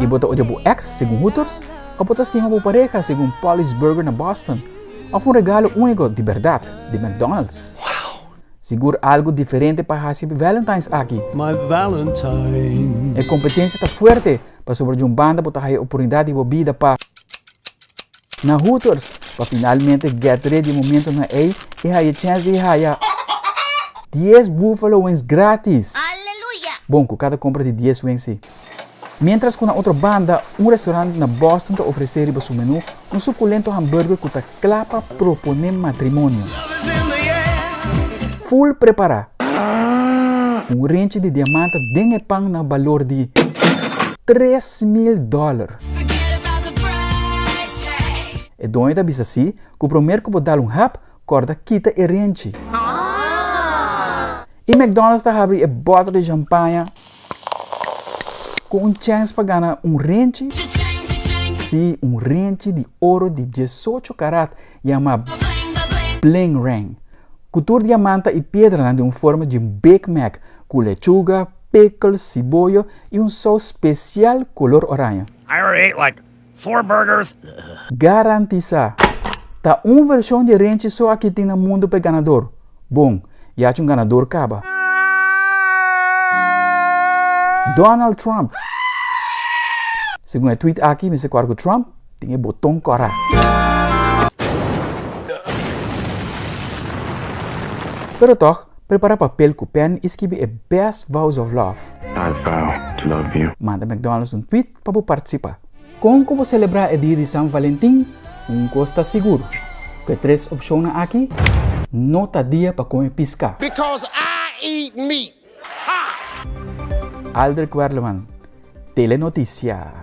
bota o jabo ex, segundo Hooters, ou botas tinha uma pareja, segundo Polly's Burger na Boston, ou um regalo único de verdade, de McDonald's. Seguro algo diferente para hacer Valentine's aqui. My Valentine. A competência está forte para sobre um banda botar a oportunidade de vida para na Hooters, para finalmente get ready momento na A e a chance de ganhar 10 Buffalo Wings grátis. Aleluia! Bom, com cada compra de 10 wings. Mientras que na outra banda, restaurante na Boston te oferecer para seu menu suculento hambúrguer que te clapa propone matrimônio. Full preparar. Range de diamante dengue pang na valor de $3,000. E doon ita bisa si, que o primeiro que dar hap, corda quita e range. E McDonald's está abrindo a bota de champanhe com chance para ganhar range. Sim, range de ouro de 18 carat, chama Bling Ring. Couture diamante e pedra de forma de Big Mac, com lechuga, pickles, cebolla e sauce especial color orange. I already ate like 4 burgers. Garantiza. Tá versão de range só aqui tem no mundo para ganador. Bom, já tinha ganador acaba. Donald Trump. Segundo o tweet aqui, me se corre Trump, tem botão cora. Pero toch, prepara papel com pen e escreve a best vows of love. I vow to love you. Manda McDonald's tweet para participar. Como celebrar o dia de São Valentim? Costa seguro. Que 3 opções aqui, nota dia para comer pisca. Because I eat meat. Alder Querleman, Telenoticia.